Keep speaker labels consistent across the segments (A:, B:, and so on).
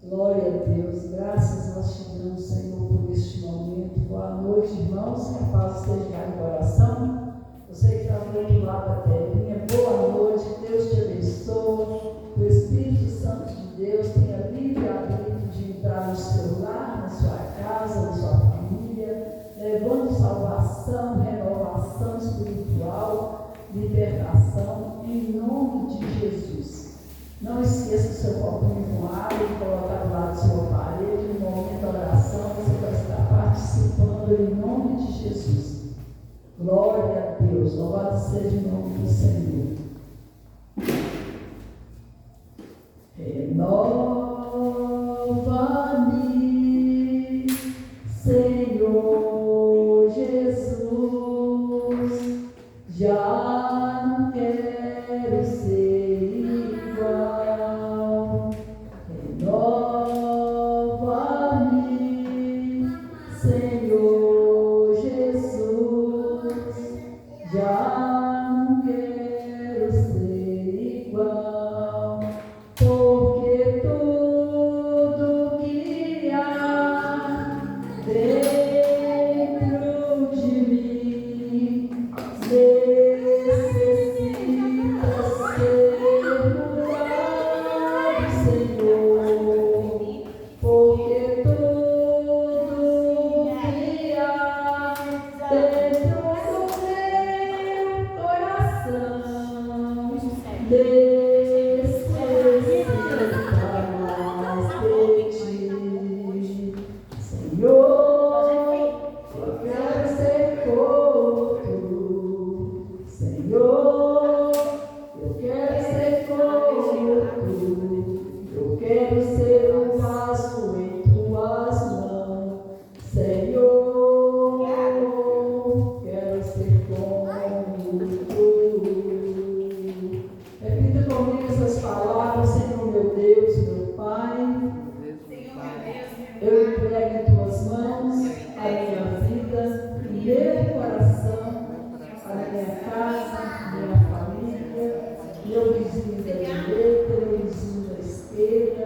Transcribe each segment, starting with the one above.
A: Glória a Deus, graças nós te damos, Senhor, por este momento. Boa noite, irmãos, que a paz esteja no coração. Você que está do outro lado da telinha, boa noite, Deus te abençoe. O Espírito Santo de Deus tenha livre arbítrio de entrar no seu lar, na sua casa, na sua família, levando salvação, renovação espiritual, libertação, em nome de Jesus. Não esqueça o seu copinho com água e colocar do lado do seu aparelho. No momento da oração, você vai estar participando em nome de Jesus. Glória a Deus, louvado seja o nome do Senhor. Renova-me, Senhor Jesus, já não quero ser igual. Renova-me, Senhor Jesus, já não quero ser igual, porque tudo que há dentro de mim necessita ser mudado, Senhor, porque tudo que há dentro do meu coração necessita mais de ti, Senhor. Eu quero ser como tu, Senhor. Eu quero ser como tu. Eu quero ser um vaso em tuas mãos, Senhor. Quero ser como tu. Repita comigo essas palavras, Senhor meu Deus, meu Pai. Eu entrego em tuas mãos a minha vida, meu coração, a minha casa, minha família, meu vizinho da direita, meu vizinho da esquerda.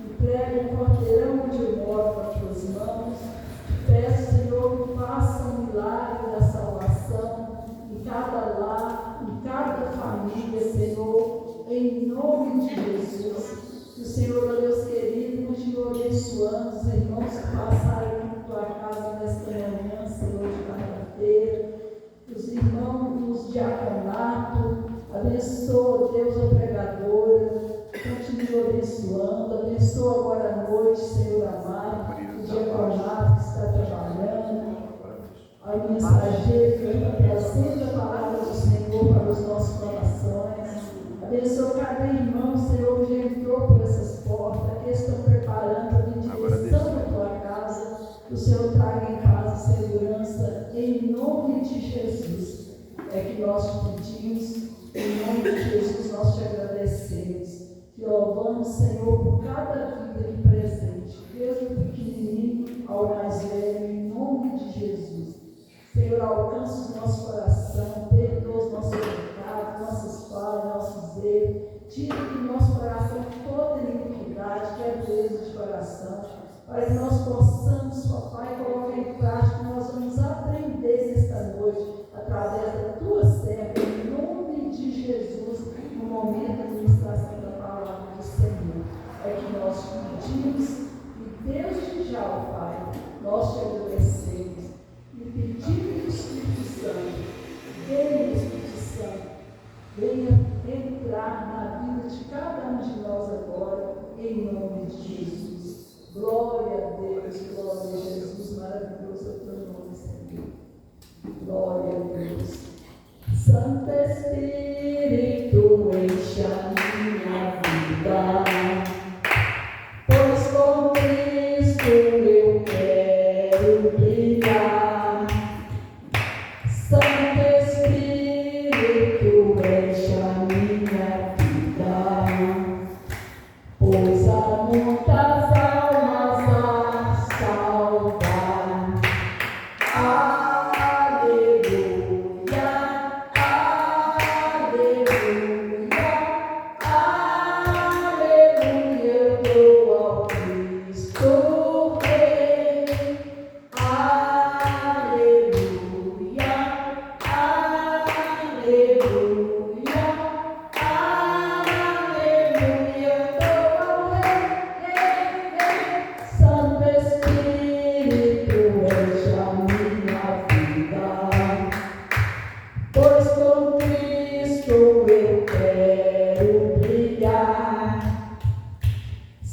A: Entrego o quarteirão onde eu moro para as tuas mãos. Peço, Senhor, que faça um milagre da salvação em cada lar, em cada família, Senhor, em nome de Jesus. Que o Senhor, ó Deus querido, continue abençoando os irmãos que passaram aqui na tua casa nesta manhã, Senhor, de quarta-feira. Os irmãos dos diaconatos, abençoa, Deus, a pregadora, continue abençoando, abençoa agora à noite, Senhor amado, o diaconato que está trabalhando, a mensageira que está trazendo a palavra do Senhor para os nossos corações. Abençoa cada irmão, Senhor, que já entrou por essas portas, que estão preparando para vir direção da tua casa, que o Senhor traga em casa segurança, em nome de Jesus. É que nós te pedimos, em nome de Jesus nós te agradecemos. Te louvamos, Senhor, por cada vida aqui presente, desde o pequenininho ao mais velho, em nome de Jesus. Senhor, alcança o nosso coração, perdoa os nossos pecados, nossas falhas, nossos erros. Tira do nosso coração toda iniquidade, que é dureza de coração, para que nós possamos, papai, colocar em prática. Nós vamos aprender nesta noite, através da tua serva, em nome de Jesus, no momento da ministração da palavra do Senhor. É que nós te pedimos, e desde já, ó Pai, nós te agradecemos. E pedimos, Espírito Santo, venha, Espírito Santo, venha entrar na vida de cada um de nós agora, em nome de Jesus. Glória a Deus, glória a Jesus, maravilhoso é o teu nome, Senhor. Glória a Deus. Santo Espírito, enche a minha vida, pois com Cristo eu quero brilhar. Santo Espírito, enche a minha vida, pois há muitas almas a salvar. Aleluia, aleluia.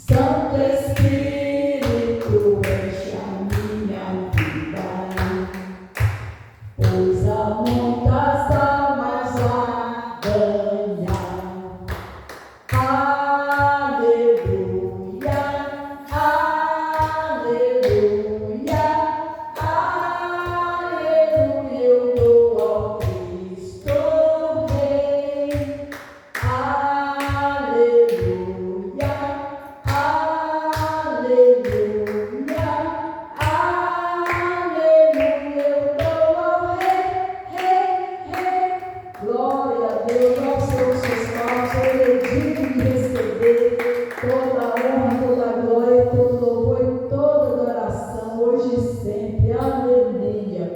A: Santo Espírito, enche a minha vida, pois há muitas almas a ganhar. Aleluia, aleluia, aleluia, eu dou ao Cristo Rei. Aleluia, aleluia, aleluia, eu dou ao Rei, Rei, Rei. Glória a Deus, nós somos seus palmas, ele é digno de receber toda a honra, toda a glória, todo louvor e toda adoração, hoje e sempre. Aleluia.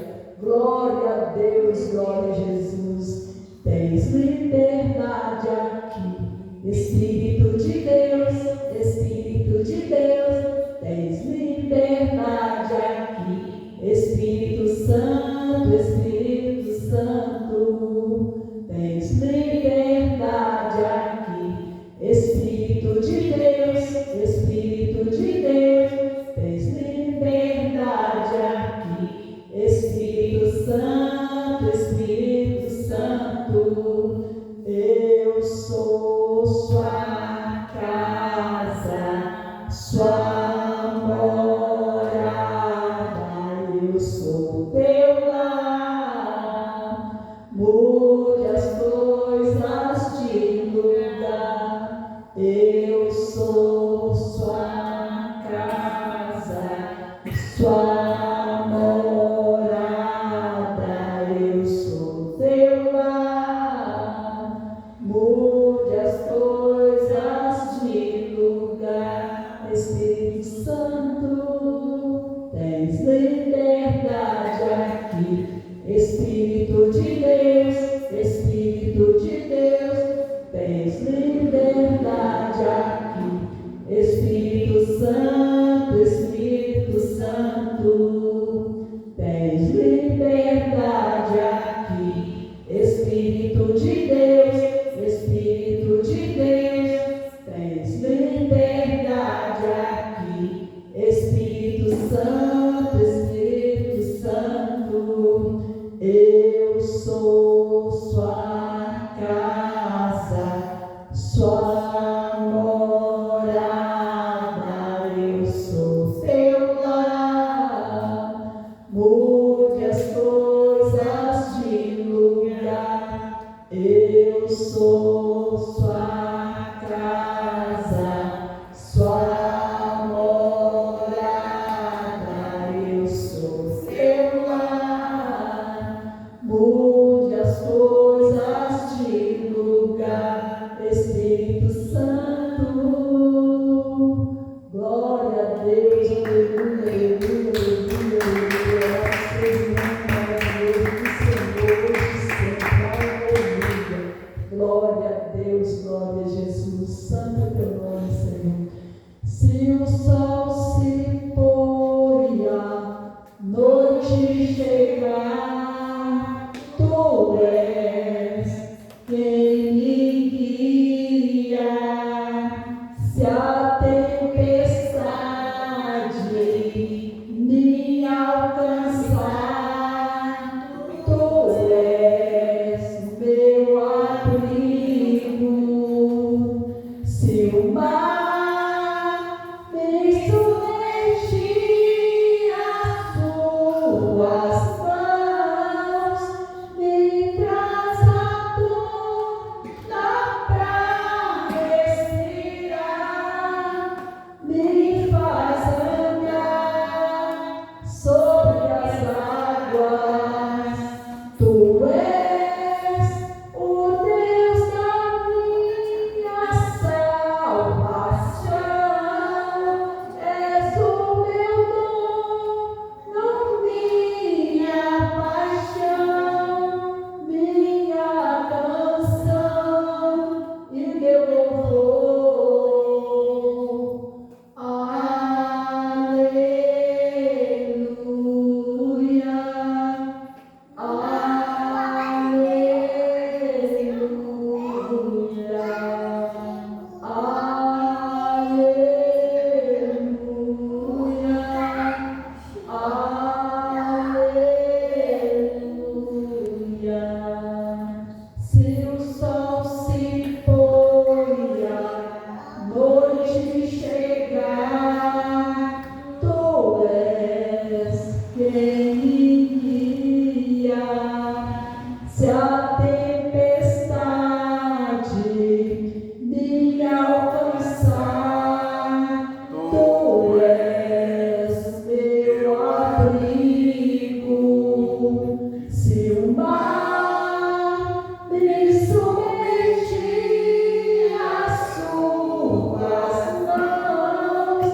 A: Glória a Deus, glória a Jesus. Tens liberdade aqui, Espírito de Deus, tens liberdade aqui, Espírito Santo, tens liberdade aqui, Espírito de Deus, tens liberdade aqui, Espírito Santo, eu sou sua casa, sua morada, eu sou teu lar, mude as coisas de lugar, eu sou sua casa, sua morada, eu sou teu lar, mude as coisas de lugar, Espírito Santo, tens liberdade aqui, Espírito de Deus, tens liberdade aqui, Espírito Santo, tens liberdade aqui, Espírito de Deus, tens liberdade aqui, Espírito Santo, eu sou sua casa, sua morada, eu sou teu lar, mude as coisas de lugar, eu sou sua casa, sua morada, eu sou teu lar, mude as coisas de lugar, Espírito Santo. Glória a Deus, aleluia, aleluia, aleluia, aleluia. Seja o nome maravilhoso do Senhor, hoje e sempre, aleluia. Glória a Deus, glória a Jesus, santo é teu nome, Senhor. Se o sol se pôr e a noite chegar, tu és quem me guia. Se a tempestade me alcançar, tu és meu abrigo. Se o mar me submergir, as tuas mãos me traz a tona pra respirar, me faz andar sobre as águas. Tu és o Deus da minha salvação. noite chegar, tu és quem me guia. Se a tempestade me alcançar, tu és meu abrigo. Se o mar me submergir, as suas mãos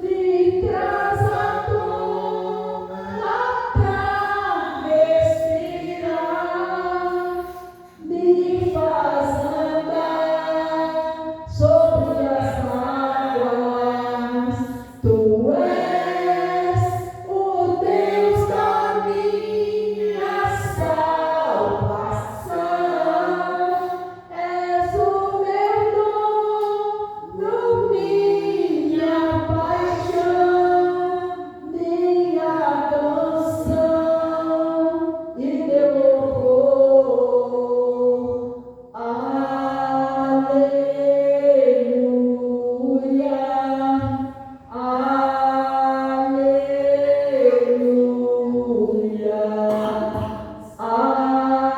A: me traz a dor pra respirar, me faz andar sobre as águas. Tu és o Deus da minha salvação, és o meu dom, minha paixão, minha canção e meu louvor. Aleluia, aleluia, aleluia, aleluia.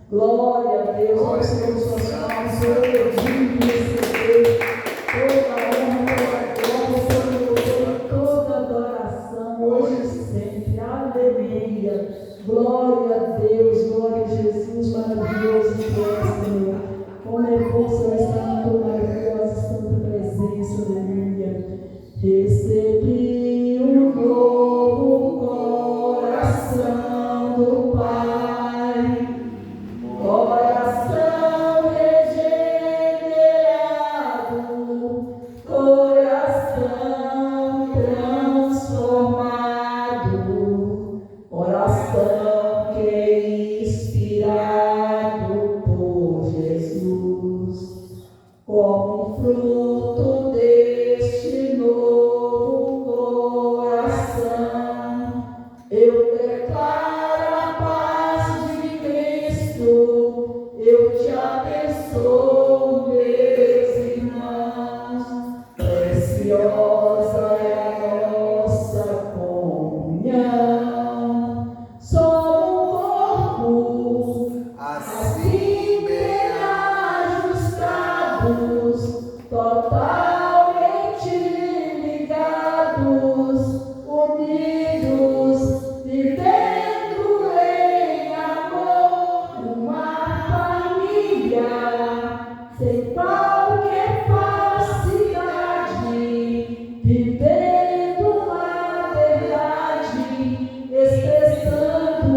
A: Glória a Deus. Vamos ter os suas palmas, Senhor, eu digo e receber toda a honra, toda a glória, toda a adoração, hoje e sempre. Aleluia. Glória a Deus, glória a Jesus, maravilhoso que é, Senhor. Como é bom, Senhor, estar na tua maravilhosa santa presença, aleluia. Recebi um novo coração do Pai, coração regenerado, coração transformado, coração que é inspirado por Jesus. Como fruto deste novo coração, eu declaro a paz de Cristo, eu te abençoo, meus irmãos. Preciosa é a nossa comunhão, somos um corpo, assim bem ajustados, totalmente ligados, unidos, vivendo em amor, uma família, sem qualquer falsidade, vivendo a verdade, expressando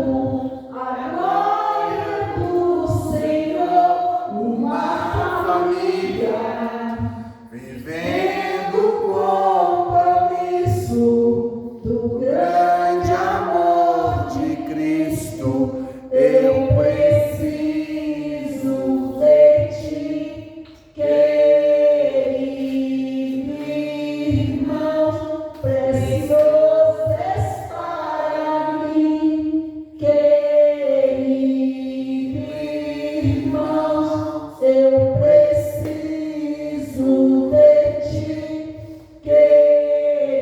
A: a glória do Senhor, uma família, vivendo o compromisso do grande amor de Cristo. Eu preciso de ti, querido irmão, precioso és para mim, querido irmão, eu preciso de ti, querido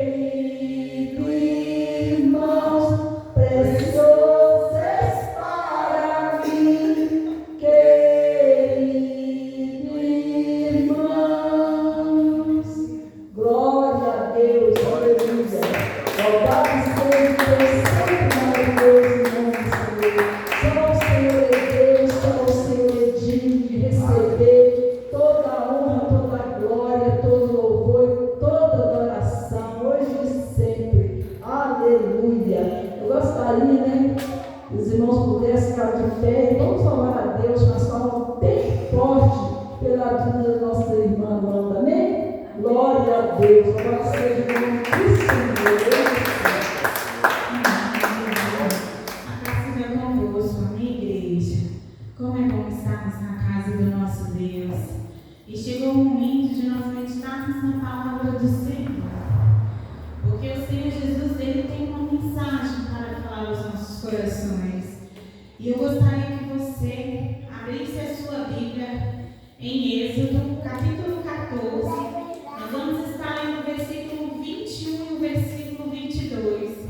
A: irmão, precioso és para mim, querido irmãos. Glória a Deus, aleluia. Louvado seja Deus, sempre maravilhoso em nome do Senhor. Só o Senhor é Deus, só o Senhor é digno de receber toda a honra, toda a glória, todo o louvor, toda a adoração, hoje e sempre. Aleluia. Eu gostaria, né, que os irmãos pudessem ficar de pé e vamos louvar a Deus com uma salva bem forte pela vida da nossa irmã Amanda, amém? Glória a Deus, louvado seja o nome do Senhor.
B: A paz seja convosco, minha igreja. Como é bom estarmos na casa do nosso Deus. E chegou o momento de nós meditarmos na palavra do Senhor. Porque o Senhor Jesus, ele tem uma corações. E eu gostaria que você abrisse a sua Bíblia em Êxodo, capítulo 14. Nós vamos estar lendo o versículo 21 e o versículo 22.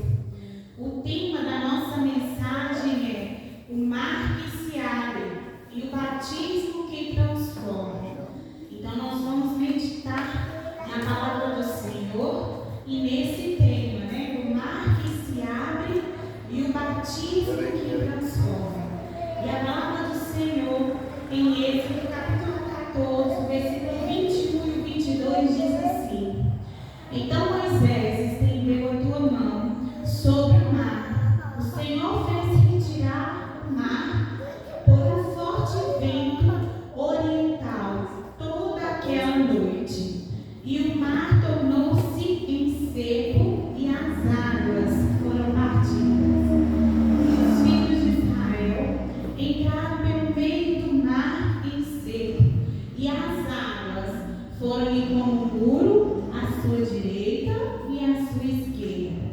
B: O tema da nossa mensagem é o mar que se abre e o batismo que transforma. Então nós vamos meditar na palavra do Senhor e nesse tema, né? O mar que se abre e o batismo que transforma. E a palavra do Senhor em Êxodo capítulo 14, versículo 21 e 22 diz assim: Então Moisés estendeu a tua mão sobre o mar. O Senhor fez retirar o mar por um forte vento oriental toda aquela noite. E o mar tornou-se em seco e as águas foram partidas. E os filhos de Israel entraram pelo meio do mar em seco, e as águas foram-lhe como um muro à sua direita e à sua esquerda.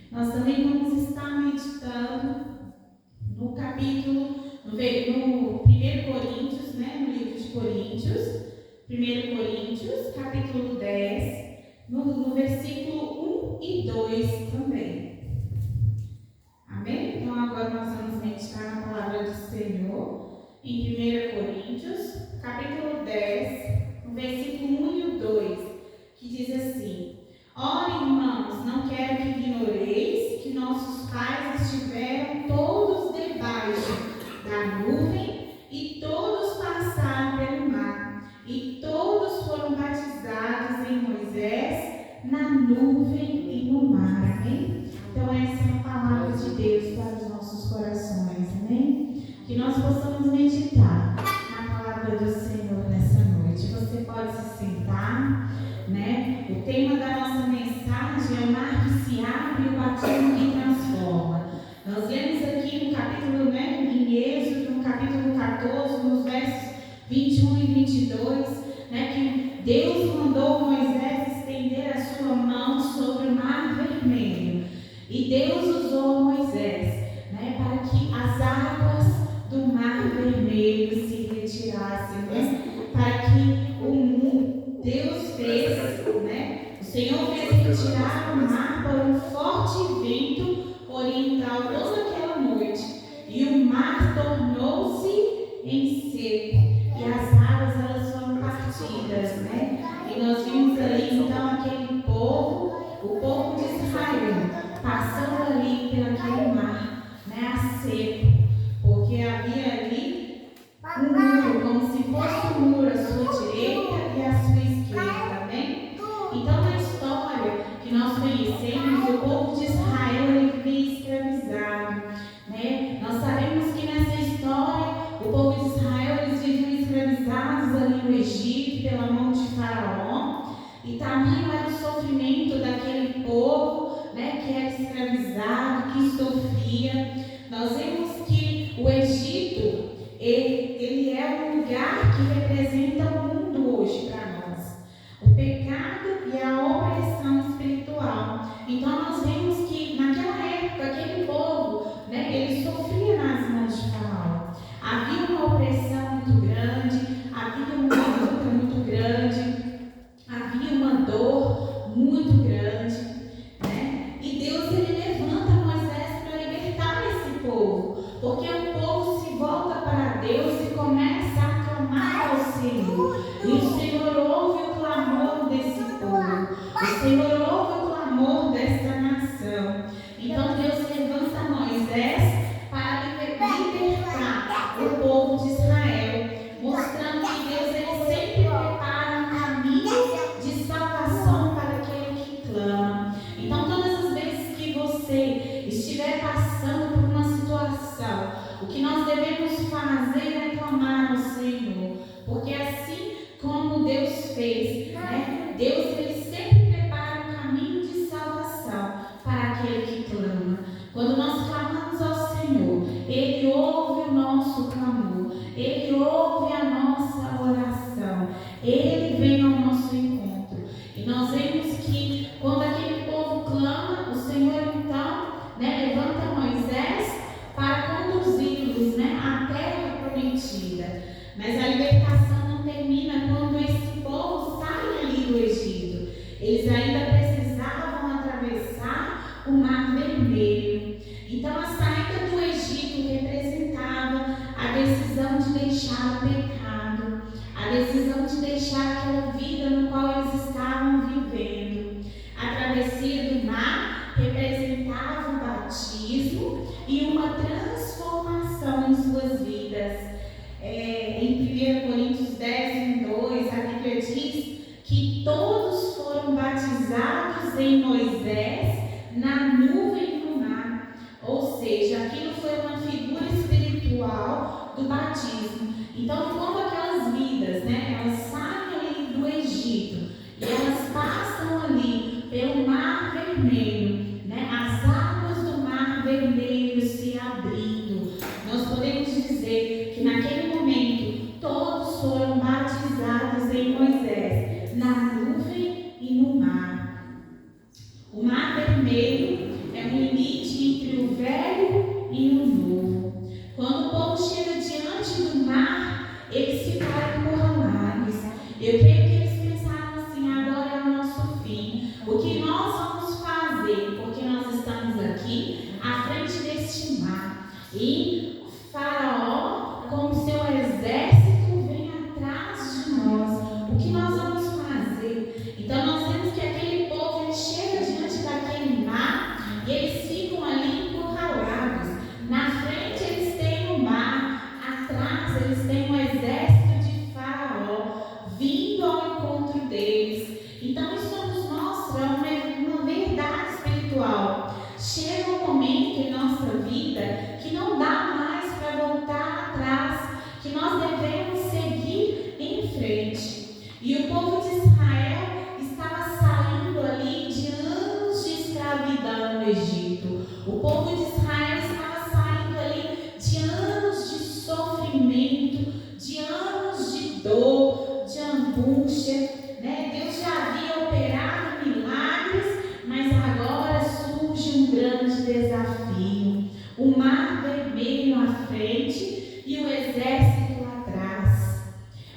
B: Nós também vamos estar meditando no capítulo, no 1 Coríntios, né, no livro de Coríntios, 1 Coríntios, capítulo 10, no versículo 1 e 2 também. Amém? Então agora nós vamos meditar na palavra do Senhor em 1 Coríntios, capítulo 10, no versículo 1 e 2, que diz assim: Ora, irmãos, não quero que ignoreis que nossos pais estiveram todos debaixo da nuvem e todos passaram pelo mar e todos foram batizados em Moisés na nuvem e no mar. Amém? Então essa é a palavra de Deus para os nossos corações. Amém? Que nós possamos meditar na palavra do Senhor nessa noite. Você pode se sentar, né? O tema da nossa mensagem é o mar que se abre e o batismo que transforma. Nós lemos aqui no capítulo, né, em Êxodo, no capítulo 14, nos versos 21 e 22, né, que Deus mandou Moisés estender a sua mão sobre o mar vermelho. E Deus usou Moisés, né, para que as águas do mar vermelho se retirassem, né, para que Deus fez, né, o Senhor fez retirar o mar por um forte vento oriental toda aquela noite, e o mar tornou-se em seco, e as águas elas foram partidas, né? E nós vimos ali então aquele povo, o povo de Israel, passando ali pelaquele mar, né, a seco, porque havia ali um muro, como se fosse um muro à sua direita e à sua esquerda, né? Então na história que nós conhecemos, o povo de Israel ele vivia escravizado, né? Nós sabemos que nessa história o povo de Israel eles viviam escravizados ali no Egito pela mão de Faraó, e também era o sofrimento daquele povo, né, que era escravizado, que sofria. Nós vemos que o Egito ele é um lugar que representa o mundo hoje para nós, o pecado e a opressão espiritual. Então nós vemos que naquela época aquele povo, né, ele sofria nas mãos de Faraó. Havia uma opressão muito grande, havia uma luta muito grande, havia uma dor muito grande, né? E Deus ele levanta Moisés para libertar esse povo, porque o povo se volta para Deus e começa a clamar ao Senhor. E o Senhor ouve o clamor desse povo, o Senhor ouve o clamor desta nação. Então Deus levanta Moisés para libertar o povo de Israel, mostrando que Deus ele sempre prepara um caminho de salvação para aquele que clama. Então todas as vezes que você estiver passando por uma situação, o que nós devemos fazer é clamar ao Senhor, porque assim como Deus fez, né? Deus ele sempre prepara um caminho de salvação para aquele que clama. Quando nós clamamos ao Senhor, Ele ouve o nosso clamor, Ele ouve a nossa oração, Ele vem ao nosso encontro. E nós vemos que quando aquele povo clama, o Senhor então, né, levanta Moisés Vermelho. Então, a saída do Egito representava a decisão de deixar o pecado, a decisão de deixar aquela vida no qual eles estavam vivendo. A travessia do mar representava o batismo e uma transformação em suas vidas. Em 1 Coríntios 10, 2, a Bíblia diz que todos foram batizados em Moisés na nuvem e no mar. Ou seja, aquilo foi uma figura espiritual do batismo. Então, enquanto aquelas vidas, elas saem ali do Egito e elas passam ali pelo Mar Vermelho, as águas do Mar Vermelho se abrindo, nós podemos dizer que naquele momento todos foram batizados em Moisés, na nuvem e no mar. O Mar Vermelho é um limite entre o velho e o novo. Quando o povo chega diante do mar, eles ficaram encurralados. Eu creio que eles pensaram assim: agora é o nosso fim. O que nós vamos fazer? Porque nós estamos aqui à frente deste mar. E Faraó, com o seu exército, vem atrás de nós. O que nós vamos fazer? Então nós vemos que aquele povo, ele chega diante daquele mar e eles ficam ali encurralados. Na frente eles têm o mar, atrás eles têm o exército de Faraó vindo ao encontro deles. Então isso nos mostra uma verdade espiritual. Chega um momento em nossa vida que não dá mais para voltar atrás, que nós devemos seguir em frente. E o povo de Israel estava saindo ali de anos de escravidão no Egito. O povo de Israel estava saindo ali de anos de sofrimento, de anos de dor, de angústia. Deus já havia operado milagres, mas agora surge um grande desafio. O Mar Vermelho à frente e o exército atrás.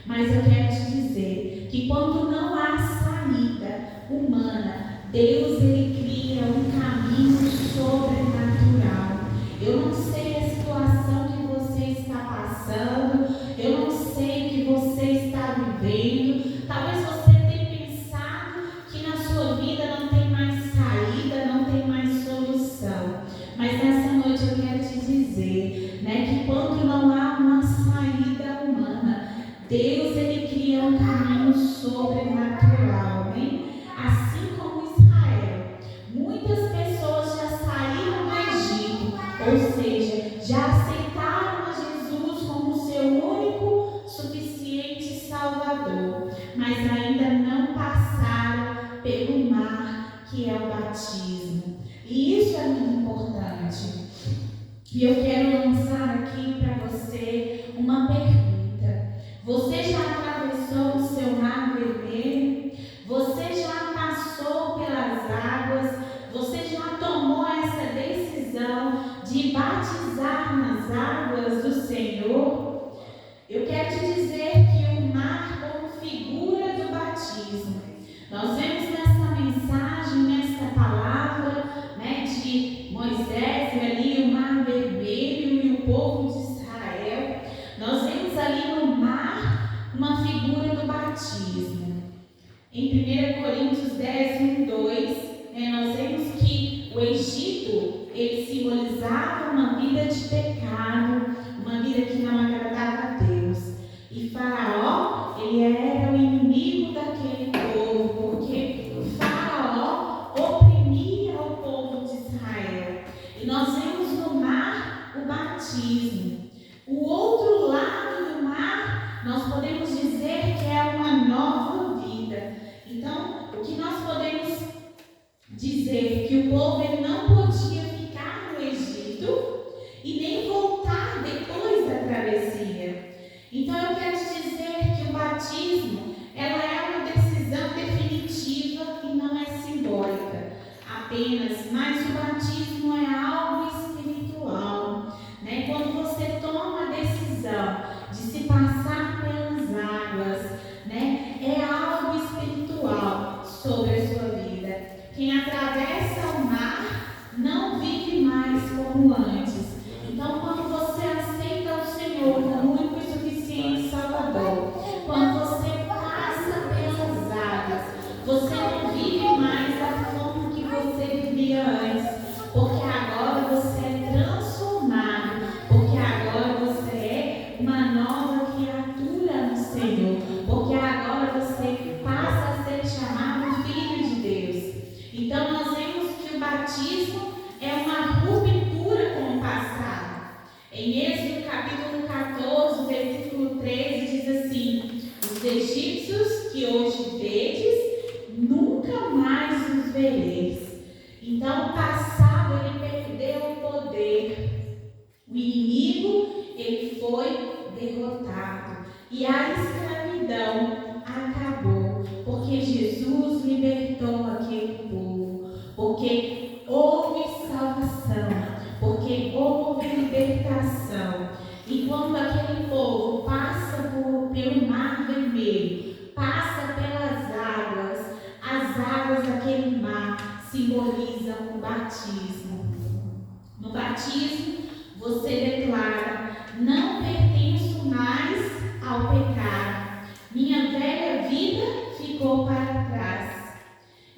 B: Mas eu quero te dizer que quando não há saída humana, Deus ele cria um caminho sobrenatural. Eu não sei a situação que você está passando, eu não sei o que você está vivendo. Talvez você tenha pensado que na sua vida não tem mais saída, não tem mais solução. Mas nessa noite eu quero te dizer, que quando não há uma saída humana, Deus ele cria um caminho sobrenatural, amém? Assim como Israel, muitas pessoas já saíram do Egito, ou seja, já aceitaram a Jesus como seu único, suficiente Salvador, mas ainda não passaram pelo mar que é o batismo. E isso é muito importante. E eu quero lançar aqui para você uma pergunta. Você já atravessou o seu Mar Vermelho? Você já passou pelas águas? Você já tomou essa decisão de batizar nas águas do Senhor? Eu quero te dizer que o mar como figura do batismo. Nós vemos nessa mensagem, nessa palavra, de Moisés e ali o Mar Vermelho e o povo de Israel. Nós vemos ali no mar uma figura do batismo. Em 1 Coríntios 10, 2, nós vemos que o Egito, ele simbolizava uma vida de pecado, uma vida que não agradava a Deus. E Faraó, ele era o inimigo daquele povo, porque Faraó oprimia o povo de Israel. E nós vemos no mar o batismo. O outro lado do mar, nós podemos dizer que é uma nova vida. Então, o que nós podemos dizer? Que o povo ele não podia ficar no Egito e nem voltar como antes. Então, quando você aceita o Senhor como único e suficiente Salvador, quando você passa pelas águas, você não vive mais da forma que você vivia antes, porque agora você é transformado, porque agora você é uma nova criatura no Senhor, porque agora você passa a ser chamado filho de Deus. Então nós vemos que o batismo é uma ruptura com o passado. Em Êxodo capítulo 14, versículo 13 diz assim: os egípcios que hoje vedes, nunca mais os vereis. Então o passado ele perdeu o poder, o inimigo ele foi derrotado e a escravidão acabou, porque Jesus libertou aquele povo, porque houve salvação, porque houve libertação. E quando aquele povo passa pelo Mar Vermelho, passa pelas águas, as águas daquele mar simbolizam o batismo. No batismo, você declara: não pertenço mais ao pecado, minha velha vida ficou para trás.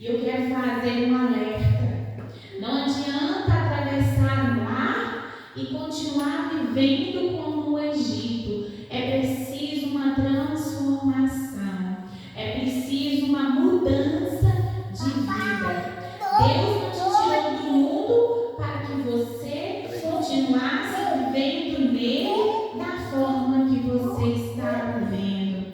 B: E eu quero fazer um alerta: não adianta atravessar o mar e continuar vivendo como no Egito. É preciso uma transformação, é preciso uma mudança de vida. Deus não te tirou do mundo para que você continuasse vivendo nele da forma que você está vivendo.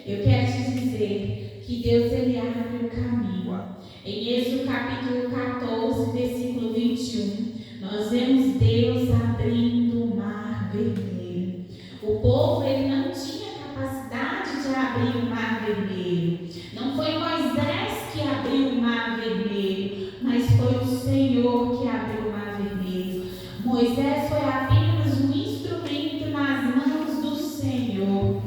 B: Eu quero te dizer que Deus ele abre o caminho. Em Êxodo capítulo 14, versículo 21, nós vemos Deus abrindo o Mar Vermelho. O povo ele não tinha capacidade de abrir o Mar Vermelho. Não foi Moisés que abriu o Mar Vermelho, mas foi o Senhor que abriu o Mar Vermelho. Moisés foi apenas um instrumento nas mãos do Senhor.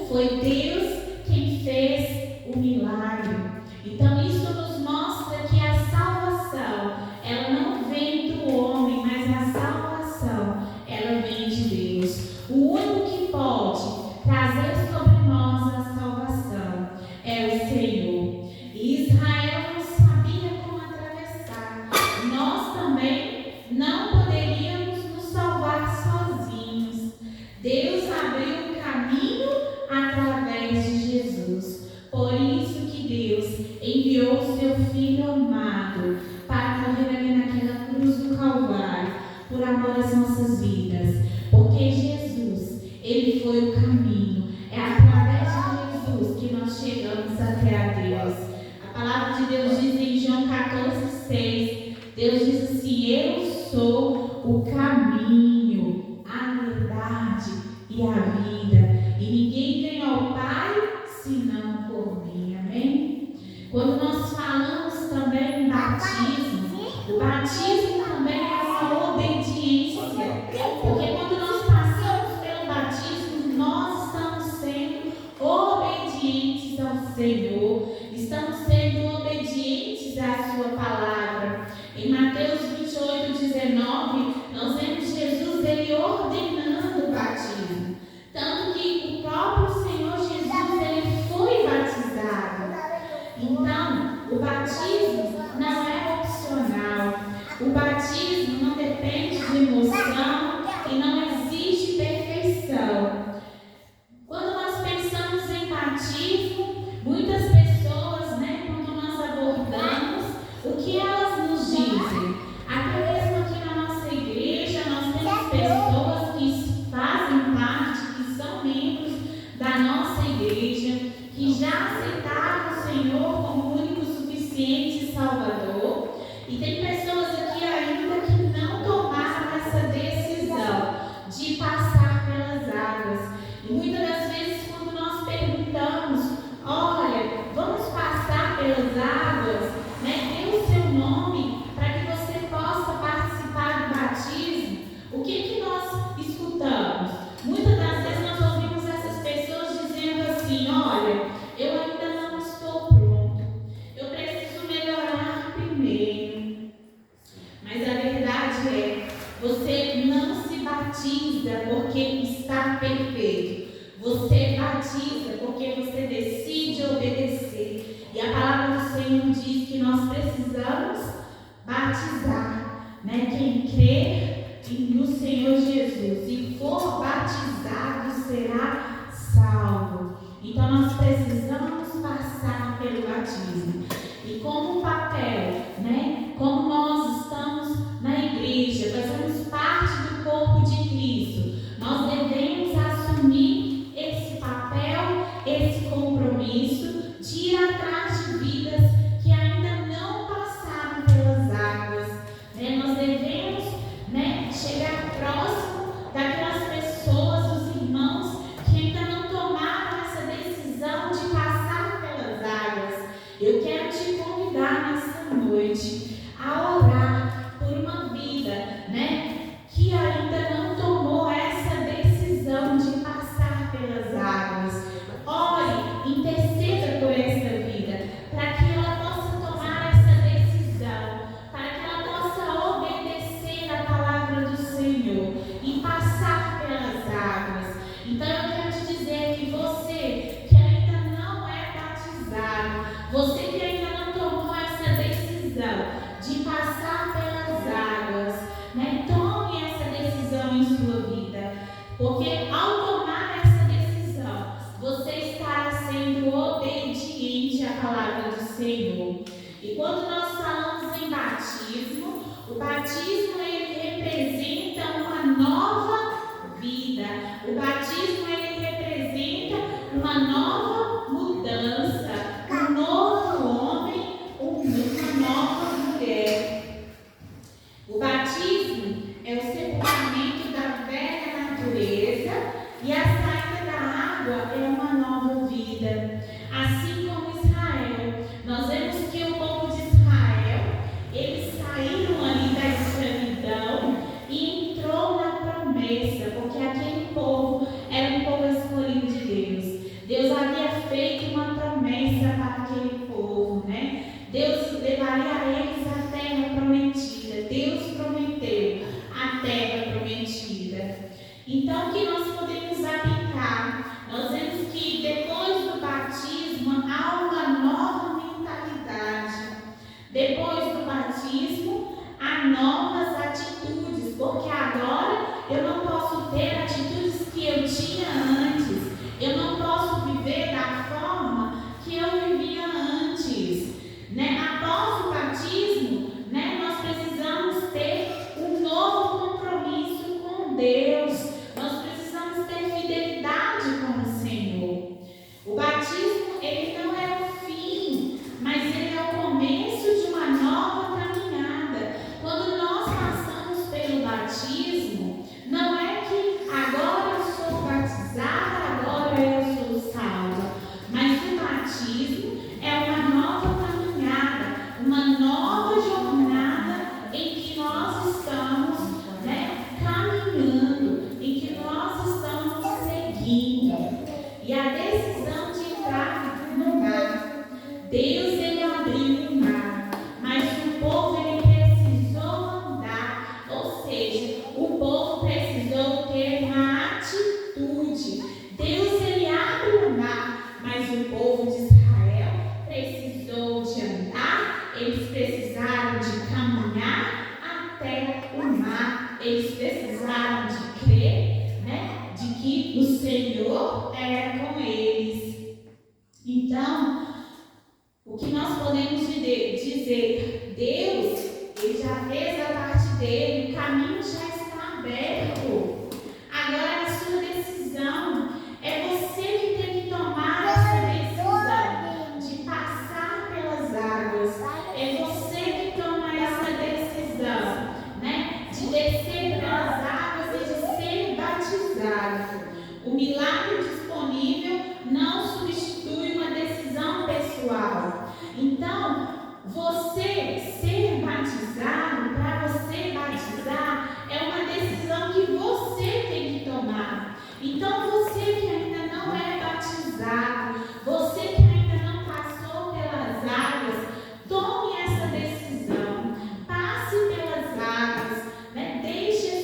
B: Foi Deus quem fez o milagre. Então isso nos mostra que a salvação, ela não vem do homem, mas a salvação, ela vem de Deus. O único que pode trazer sobre nós a salvação é o Senhor. E Israel não sabia como atravessar. Nós também não poderíamos nos salvar sozinhos. Deus abriu o caminho através de Jesus. Por isso que Deus enviou o seu Filho amado para morrer ali naquela cruz do Calvário, por amor às nossas vidas. Porque Jesus, ele foi o caminho. É através de Jesus que nós chegamos até a Deus. A palavra de Deus diz em João 14,6, Deus diz assim: eu sou o caminho, a verdade e a vida, e ninguém vem ao Pai senão por mim. Amém? Quando nós falamos também em batismo, o batismo também é uma obediência, porque quando nós passamos pelo batismo, nós estamos sendo obedientes ao Senhor, estamos sendo obedientes à sua palavra. Em Mateus 28:19, nós vemos Jesus ele ordenando o batismo, tanto que o próprio Senhor Jesus ele foi batizado. Então, o batismo não é opcional. O batismo Você não se batiza porque está perfeito. Você batiza porque você decide obedecer. E a palavra do Senhor diz que nós precisamos batizar, né? Quem crê no Senhor Jesus e for batizado será salvo. Então nós precisamos passar pelo batismo. E como papel, né? Como nós estamos na igreja, fazemos parte do corpo de Cristo, nós devemos assumir esse papel, esse compromisso de ir atrás de vidas que ainda não passaram pelas águas, né? Nós devemos, né, chegar próximo daquelas pessoas, os irmãos que ainda não tomaram essa decisão de passar pelas águas. Eu quero te convidar nessa noite a orar por uma vida, né, que ainda não tomou essa decisão de passar pelas águas. Ore, interceda por essa vida, para que ela possa tomar essa decisão, para que ela possa obedecer a palavra do Senhor e passar pelas águas. Então eu quero te dizer que você que ainda não é batizado, você que ainda não tomou essa decisão de passar pelas águas, né? Tome essa decisão em sua vida, porque ao tomar essa decisão, você estará sendo obediente à palavra do Senhor. E quando nós falamos em batismo, o batismo ele representa uma nova vida. O batismo ele representa uma nova mudança, um novo homem, uma nova mulher. O batismo é o sepultamento da velha natureza e a saída da água é uma nova vida. Assim como Israel, nós vemos que o povo de Israel, eles saíram ali da escravidão e entrou na promessa, porque aquele povo era um povo escolhido de Deus. Deus havia feito uma promessa para aquele povo, né? Deus levaria a eles a terra prometida. Deus prometeu a terra prometida. Então, o que nós podemos aplicar? Nós vemos que depois do batismo há uma nova mentalidade. Depois do batismo há novas atitudes, porque agora eu não posso ter atitudes que eu tinha antes. Eu não posso viver da forma que eu vivia antes, né? Após o batismo, né, nós precisamos ter um novo compromisso com Deus. Nós precisamos ter fidelidade com o Senhor. O batismo, ele não é o fim, mas ele é o começo de uma nova caminhada. Quando nós passamos pelo batismo, não é que agora eu sou batizada, agora eu sou salva. Mas o batismo é uma nova caminhada, uma nova jornada em que nós estamos, né, caminhando, em que nós estamos seguindo. E a decisão de entrar no mar, Deus ele abriu o mar, mas o povo ele precisou andar, ou seja, o povo precisou ter uma atitude. Deus ele abre o mar, mas o povo de Israel precisou de andar, eles precisaram de caminhar até o mar, eles precisaram de crer, né, de que o Senhor era com eles. Então, o que nós podemos dizer? Deus, ele já fez a parte dele, o caminho já está aberto. Agora é a sua decisão. É você que tem que tomar essa decisão de passar pelas águas. É você que toma essa decisão, né, de descer pelas águas e de ser batizado. O milagre disponível não substitui uma decisão pessoal. Então, você ser batizado, para você batizar, é uma decisão que você tem que tomar. Então, você que ainda não é batizado, você que ainda não passou pelas águas, tome essa decisão. Passe pelas águas, né? Deixe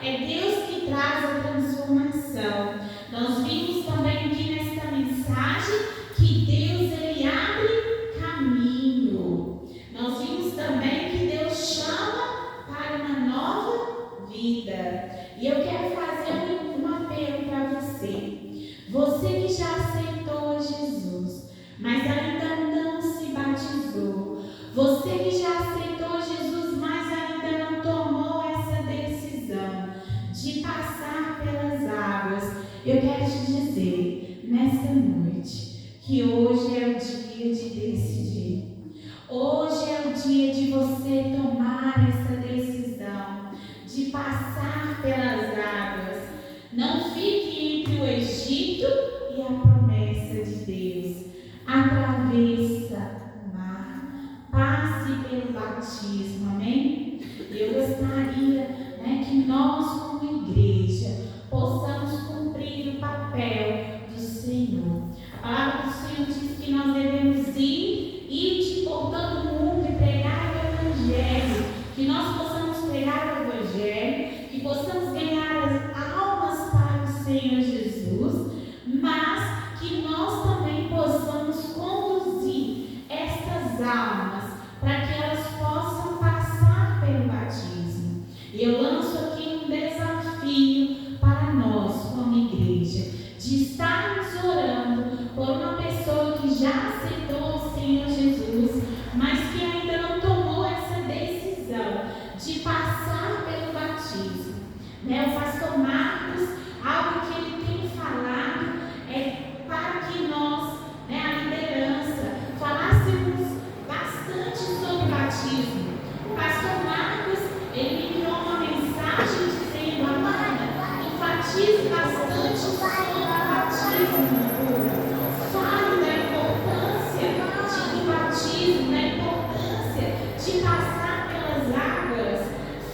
B: É Deus que traz a transformação. Nós vimos também aqui nesta mensagem que Deus, Ele abre caminho. Nós vimos também que Deus chama para uma nova vida. E eu quero fazer um apelo para você. Você que já aceitou Jesus, mas ainda não se batizou. Você que já aceitou Jesus, mas ainda não tomou essa decisão de passar pelas águas. Eu quero te dizer, nesta noite, que hoje é o dia de decidir. Hoje é o dia de você tomar essa decisão, de passar pelas águas. Não fique entre o Egito e a promessa de Deus. Atravessa o mar, passe pelo batismo, amém? Eu gostaria, que nós, como igreja, possamos cumprir o papel do Senhor. A palavra do Senhor diz que nós devemos ir por todo mundo e pregar o Evangelho, que nós possamos pregar o Evangelho, que possamos ganhar as almas para o Senhor Jesus, mas que nós também possamos conduzir estas almas para que elas possam passar pelo batismo. Eu lanço aqui um desafio para nós como igreja, de estarmos orando por uma pessoa que já aceitou o Senhor Jesus, mas que ainda não tomou essa decisão de passar pelo batismo. O pastor Marcos, algo que ele tem falado é para que nós, a liderança, falássemos bastante sobre batismo. O pastor Marcos, ele me enviou uma mensagem dizendo: amada, enfatize bastante sobre o batismo. Fale da importância do batismo, da importância de passar pelas águas.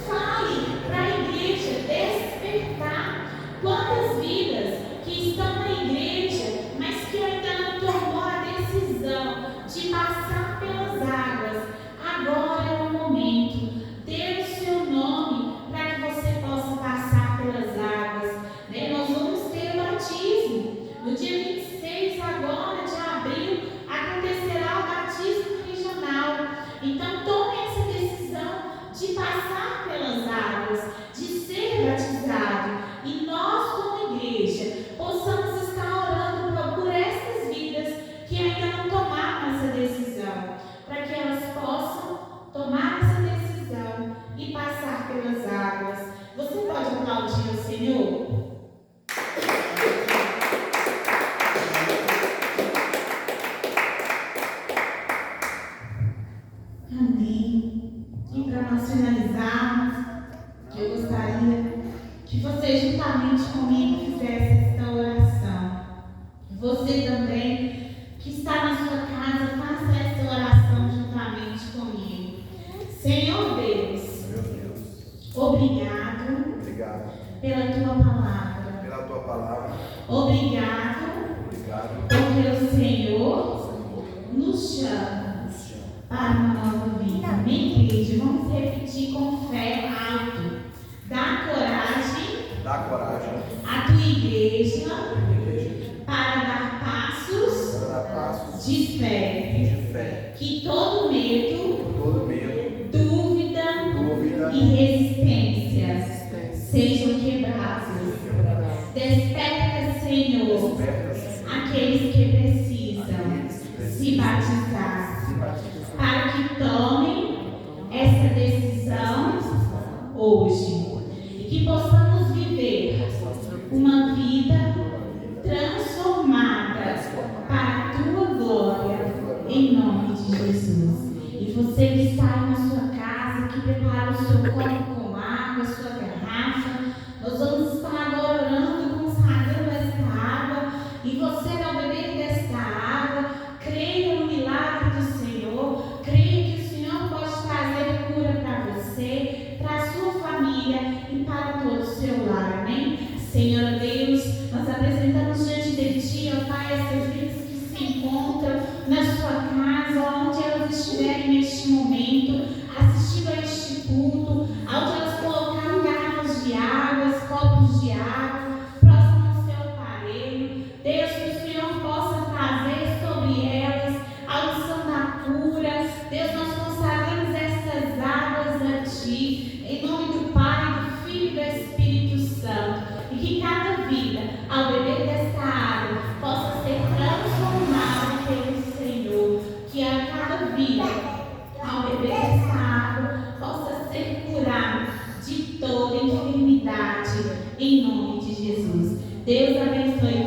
B: Fale para a igreja despertar. Quantas vidas que estão na igreja, mas que ainda não tomou a decisão de passar pelas águas. Agora é o momento. Dê o seu nome para que você possa passar pelas águas. Nós vamos ter o batismo. No dia 26 agora de abril acontecerá o batismo regional. Então tome essa decisão de passar pelas águas, de ser batizado. E nós, como igreja, possamos estar orando por essas vidas que ainda não tomaram essa decisão, para que elas possam tomar essa decisão e passar pelas águas. Você pode aplaudir o Senhor? Amém. E para nós finalizarmos, eu gostaria que você juntamente comigo fizesse esta oração. Você também que está na sua casa, faça esta oração juntamente comigo. Senhor Deus, obrigado pela tua palavra. Obrigado porque o Senhor nos chama para uma nova vida. Amém, igreja? Vamos repetir com fé alto. Dá coragem à tua igreja para dar passos de fé. Que todo medo, dúvida e resistência sejam quebrados. Desperta, Senhor, aqueles que precisam se batizar, para que tomem essa decisão hoje e que possamos viver uma vida transformada para a tua glória, em nome de Jesus. E você que está aí na sua casa, que prepara o seu copo com água, a sua garrafa, nós vamos estar agora orando, consagrando esta água, e você, ao beber desta água, creia no milagre do Senhor, creia que o Senhor pode trazer cura para você, para a sua família e para todo o seu lar, amém? Senhor Deus, nós apresentamos diante de Ti, ó Pai, essas vidas que se encontram na sua casa, onde elas estiverem neste momento, assistindo a este culto, onde elas colocaram garrafas de água, Em nome do Pai, do Filho e do Espírito Santo. E que cada vida, ao beber desta água, possa ser transformada pelo Senhor. Que a cada vida, ao beber desta água, possa ser curada de toda enfermidade. Em nome de Jesus. Deus abençoe